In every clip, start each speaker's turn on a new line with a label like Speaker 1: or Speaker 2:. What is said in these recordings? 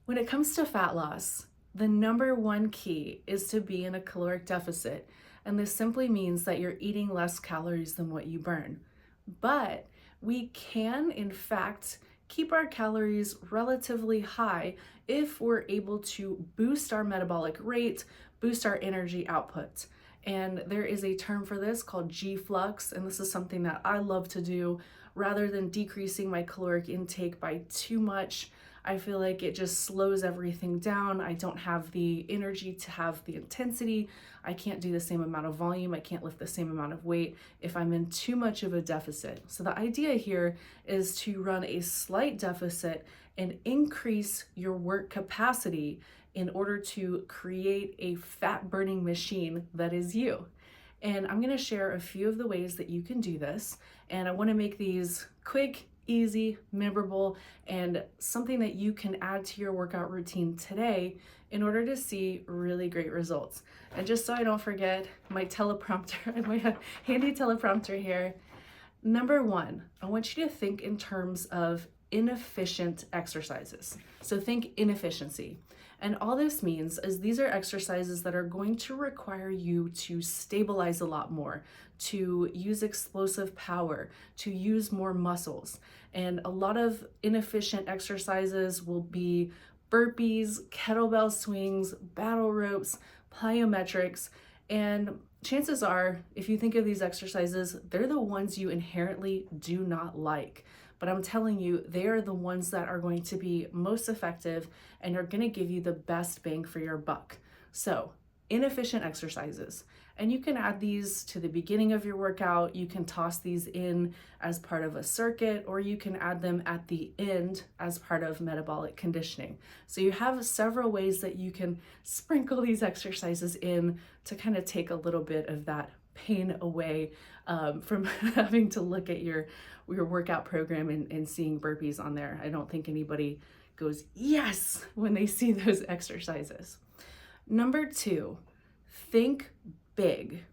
Speaker 1: When it comes to fat loss, the number one key is to be in a caloric deficit. And this simply means that you're eating less calories than what you burn. But we can, in fact, keep our calories relatively high if we're able to boost our metabolic rate, boost our energy output. And there is a term for this called GFlux, and this is something that I love to do rather than decreasing my caloric intake by too much. I feel like it just slows everything down. I don't have the energy to have the intensity. I can't do the same amount of volume. I can't lift the same amount of weight if I'm in too much of a deficit. So the idea here is to run a slight deficit and increase your work capacity in order to create a fat burning machine that is you. And I'm going to share a few of the ways that you can do this. And I want to make these quick, easy, memorable, and something that you can add to your workout routine today in order to see really great results. And just so I don't forget my teleprompter, my handy teleprompter here. Number one, I want you to think in terms of inefficient exercises. So think inefficiency. And all this means is these are exercises that are going to require you to stabilize a lot more, to use explosive power, to use more muscles. And a lot of inefficient exercises will be burpees, kettlebell swings, battle ropes, plyometrics. And chances are, if you think of these exercises, they're the ones you inherently do not like. But I'm telling you, they are the ones that are going to be most effective and are going to give you the best bang for your buck. So, inefficient exercises. And you can add these to the beginning of your workout. You can toss these in as part of a circuit, or you can add them at the end as part of metabolic conditioning. So you have several ways that you can sprinkle these exercises in to kind of take a little bit of that pain away from having to look at your workout program and seeing burpees on there. I don't think anybody goes, yes, when they see those exercises. Number two, think big.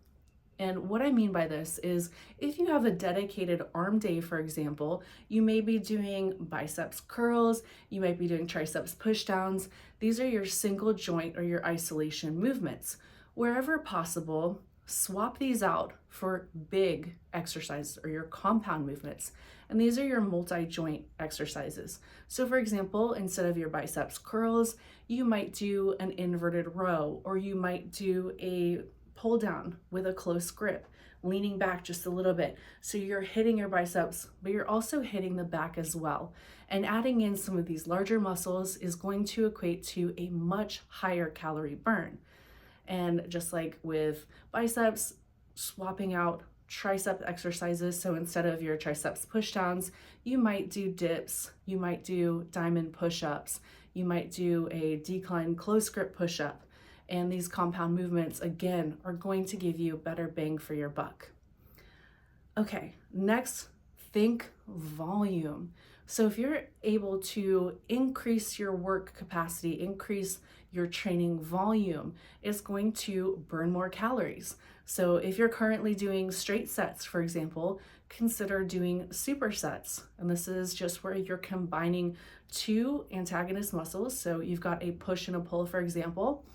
Speaker 1: And what I mean by this is if you have a dedicated arm day, for example, you may be doing biceps curls, you might be doing triceps pushdowns. These are your single joint or your isolation movements. Wherever possible, swap these out for big exercises or your compound movements. And these are your multi-joint exercises. So for example, instead of your biceps curls, you might do an inverted row, or you might do a pull down with a close grip, leaning back just a little bit. So you're hitting your biceps, but you're also hitting the back as well. And adding in some of these larger muscles is going to equate to a much higher calorie burn. And just like with biceps, swapping out tricep exercises. So instead of your triceps pushdowns, you might do dips, you might do diamond push-ups, you might do a decline close grip push-up. And these compound movements, again, are going to give you a better bang for your buck. Okay, next, think volume. So if you're able to increase your work capacity, increase your training volume, it's going to burn more calories. So if you're currently doing straight sets, for example, consider doing supersets. And this is just where you're combining two antagonist muscles. So you've got a push and a pull, for example.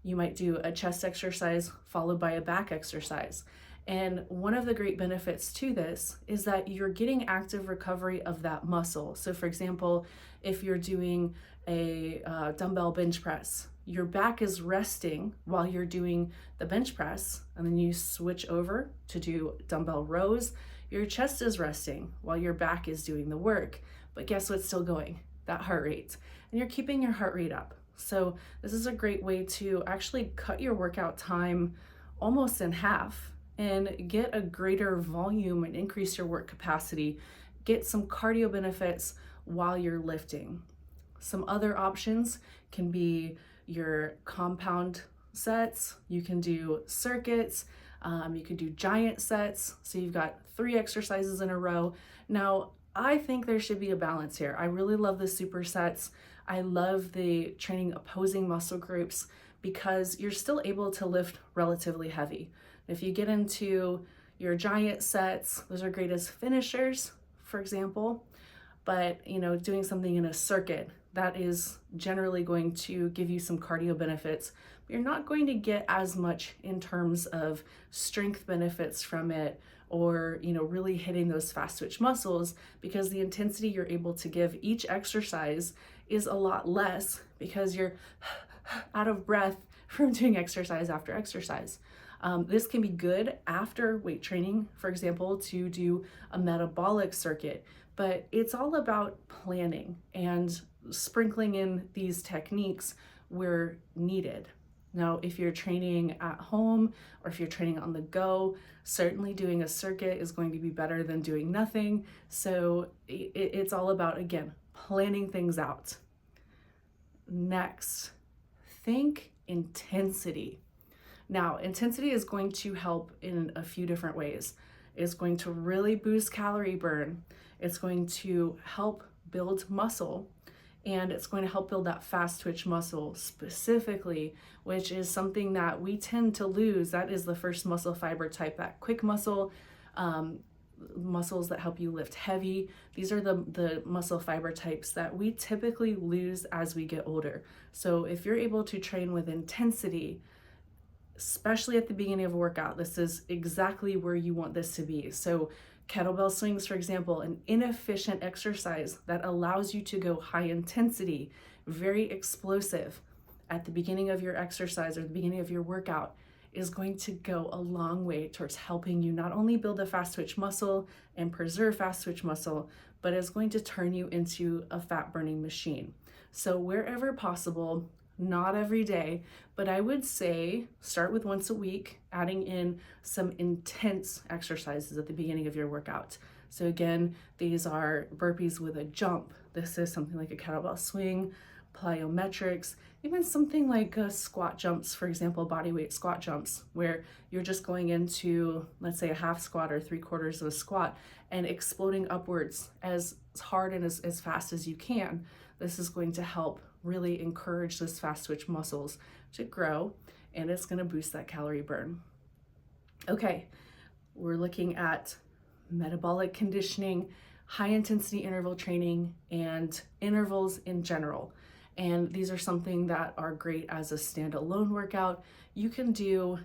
Speaker 1: You might do a chest exercise followed by a back exercise. And one of the great benefits to this is that you're getting active recovery of that muscle. So for example, if you're doing a dumbbell bench press, your back is resting while you're doing the bench press, and then you switch over to do dumbbell rows, your chest is resting while your back is doing the work. But guess what's still going? That heart rate. And you're keeping your heart rate up. So this is a great way to actually cut your workout time almost in half and get a greater volume and increase your work capacity, get some cardio benefits while you're lifting. Some other options can be your compound sets, you can do circuits, you can do giant sets. So you've got 3 exercises in a row. Now, I think there should be a balance here. I really love the supersets. I love the training opposing muscle groups because you're still able to lift relatively heavy. If you get into your giant sets, those are great as finishers, for example, but doing something in a circuit, that is generally going to give you some cardio benefits, but you're not going to get as much in terms of strength benefits from it, or really hitting those fast twitch muscles, because the intensity you're able to give each exercise is a lot less because you're out of breath from doing exercise after exercise. This can be good after weight training, for example, to do a metabolic circuit, but it's all about planning and sprinkling in these techniques where needed. Now, if you're training at home or if you're training on the go, certainly doing a circuit is going to be better than doing nothing. So it's all about, again, planning things out. Next, think intensity. Now, intensity is going to help in a few different ways. It's going to really boost calorie burn. It's going to help build muscle, and it's going to help build that fast twitch muscle specifically, which is something that we tend to lose. That is the first muscle fiber type, that quick muscle, muscles that help you lift heavy. These are the muscle fiber types that we typically lose as we get older. So if you're able to train with intensity, especially at the beginning of a workout, this is exactly where you want this to be. So kettlebell swings, for example, an inefficient exercise that allows you to go high intensity, very explosive at the beginning of your exercise or the beginning of your workout, is going to go a long way towards helping you not only build a fast twitch muscle and preserve fast twitch muscle, but it's going to turn you into a fat burning machine. So wherever possible, not every day, but I would say start with once a week, adding in some intense exercises at the beginning of your workout. So again, these are burpees with a jump. This is something like a kettlebell swing, plyometrics, even something like squat jumps, for example, bodyweight squat jumps, where you're just going into, let's say, a half squat or 3/4 of a squat and exploding upwards as hard and as fast as you can. This is going to help really encourage this fast twitch muscles to grow, and it's going to boost that calorie burn. Okay, we're looking at metabolic conditioning, high intensity interval training, and intervals in general. And these are something that are great as a standalone workout. You can do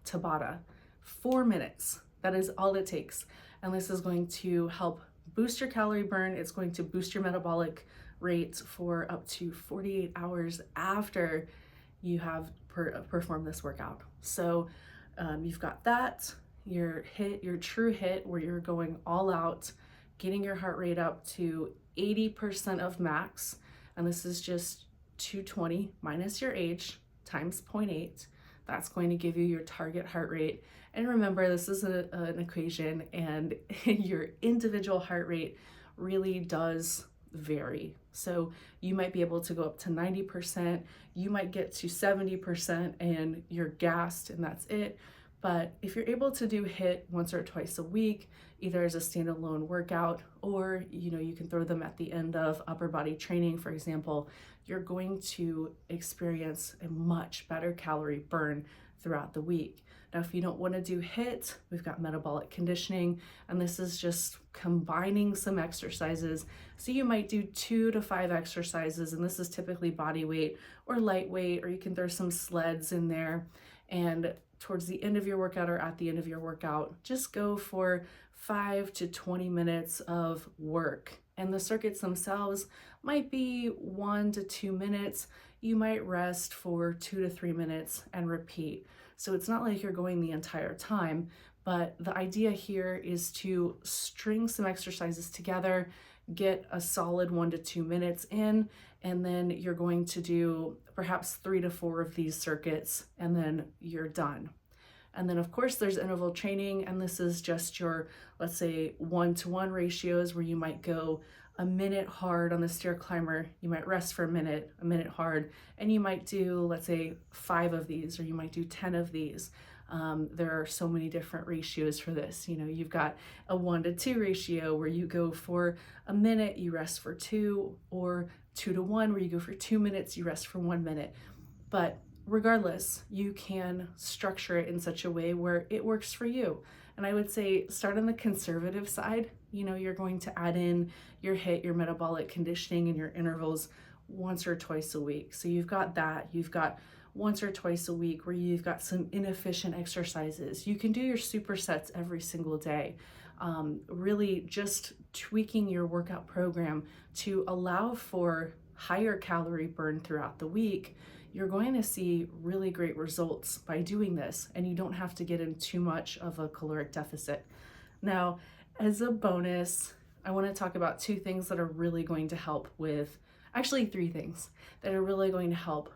Speaker 1: Tabata, 4 minutes. That is all it takes. And this is going to help boost your calorie burn. It's going to boost your metabolic rate for up to 48 hours after you have performed this workout. So you've got that, your true hit where you're going all out, getting your heart rate up to 80% of max. And this is just 220 minus your age times 0.8. That's going to give you your target heart rate. And remember, this is an equation, and your individual heart rate really does vary. So you might be able to go up to 90%, you might get to 70% and you're gassed and that's it. But if you're able to do HIIT once or twice a week, either as a standalone workout, or you can throw them at the end of upper body training, for example, you're going to experience a much better calorie burn throughout the week. Now, if you don't want to do HIIT, we've got metabolic conditioning, and this is just combining some exercises. So you might do 2 to 5 exercises, and this is typically body weight or lightweight, or you can throw some sleds in there. And towards the end of your workout or at the end of your workout, just go for 5 to 20 minutes of work. And the circuits themselves might be 1 to 2 minutes. You might rest for 2 to 3 minutes and repeat. So it's not like you're going the entire time, but the idea here is to string some exercises together, get a solid 1 to 2 minutes in, and then you're going to do perhaps 3 to 4 of these circuits, and then you're done. And then of course there's interval training, and this is just your, let's say, 1-to-1 ratios where you might go a minute hard on the stair climber, you might rest for a minute hard, and you might do, let's say, 5 of these, or you might do 10 of these. There are so many different ratios for this. You've got a 1-to-2 ratio where you go for a minute, you rest for 2, or 2-to-1 where you go for 2 minutes, you rest for 1 minute. But regardless, you can structure it in such a way where it works for you. And I would say start on the conservative side. You're going to add in your HIIT, your metabolic conditioning, and your intervals once or twice a week. So you've got that. You've got once or twice a week where you've got some inefficient exercises. You can do your supersets every single day. Really just tweaking your workout program to allow for higher calorie burn throughout the week. You're going to see really great results by doing this, and you don't have to get in too much of a caloric deficit. Now, as a bonus, I want to talk about two things that are really going to help with, actually three things that are really going to help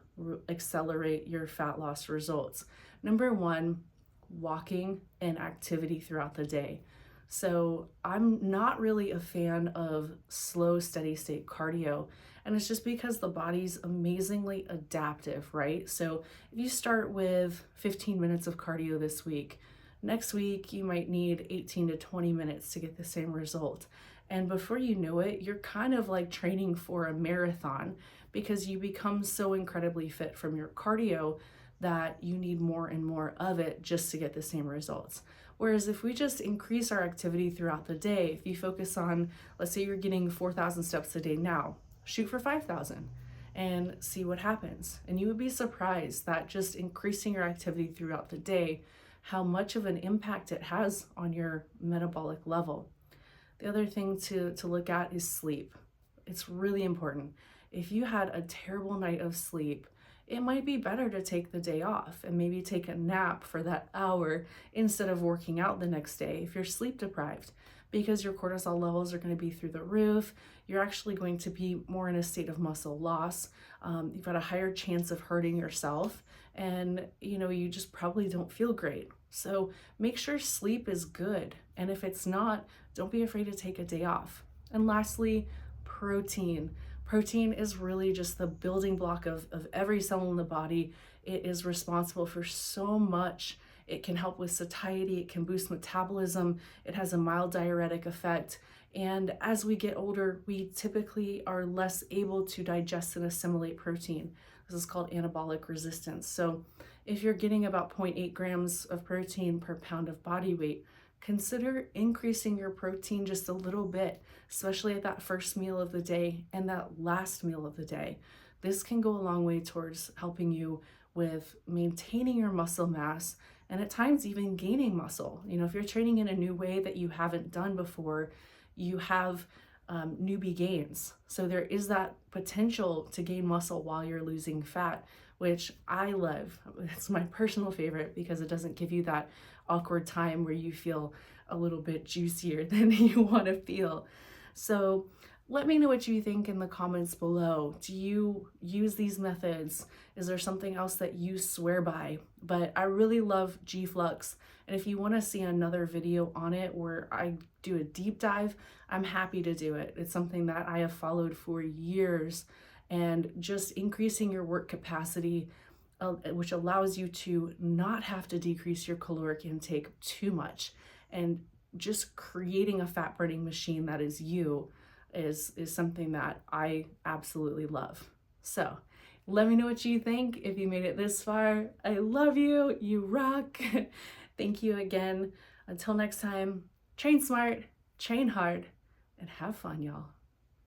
Speaker 1: accelerate your fat loss results. Number one, walking and activity throughout the day. So I'm not really a fan of slow, steady state cardio. And it's just because the body's amazingly adaptive, right? So if you start with 15 minutes of cardio this week, next week you might need 18 to 20 minutes to get the same result. And before you know it, you're kind of like training for a marathon because you become so incredibly fit from your cardio that you need more and more of it just to get the same results. Whereas if we just increase our activity throughout the day, if you focus on, let's say you're getting 4,000 steps a day now, shoot for 5,000 and see what happens. And you would be surprised that just increasing your activity throughout the day, how much of an impact it has on your metabolic level. The other thing to look at is sleep. It's really important. If you had a terrible night of sleep, it might be better to take the day off and maybe take a nap for that hour instead of working out the next day if you're sleep deprived, because your cortisol levels are going to be through the roof. You're actually going to be more in a state of muscle loss. You've got a higher chance of hurting yourself, and you just probably don't feel great. So make sure sleep is good. And if it's not, don't be afraid to take a day off. And lastly, protein. Protein is really just the building block of every cell in the body. It is responsible for so much. It can help with satiety, it can boost metabolism, it has a mild diuretic effect. And as we get older, we typically are less able to digest and assimilate protein. This is called anabolic resistance. So if you're getting about 0.8 grams of protein per pound of body weight, consider increasing your protein just a little bit, especially at that first meal of the day and that last meal of the day. This can go a long way towards helping you with maintaining your muscle mass and at times even gaining muscle. If you're training in a new way that you haven't done before, you have newbie gains. So there is that potential to gain muscle while you're losing fat, which I love. It's my personal favorite because it doesn't give you that awkward time where you feel a little bit juicier than you want to feel. So let me know what you think in the comments below. Do you use these methods? Is there something else that you swear by? But I really love GFlux. And if you want to see another video on it where I do a deep dive, I'm happy to do it. It's something that I have followed for years, and just increasing your work capacity, which allows you to not have to decrease your caloric intake too much, and just creating a fat burning machine that is you is something that I absolutely love. So let me know what you think. If you made it this far, I love you. You rock. Thank you again. Until next time, train smart, train hard, and have fun, y'all.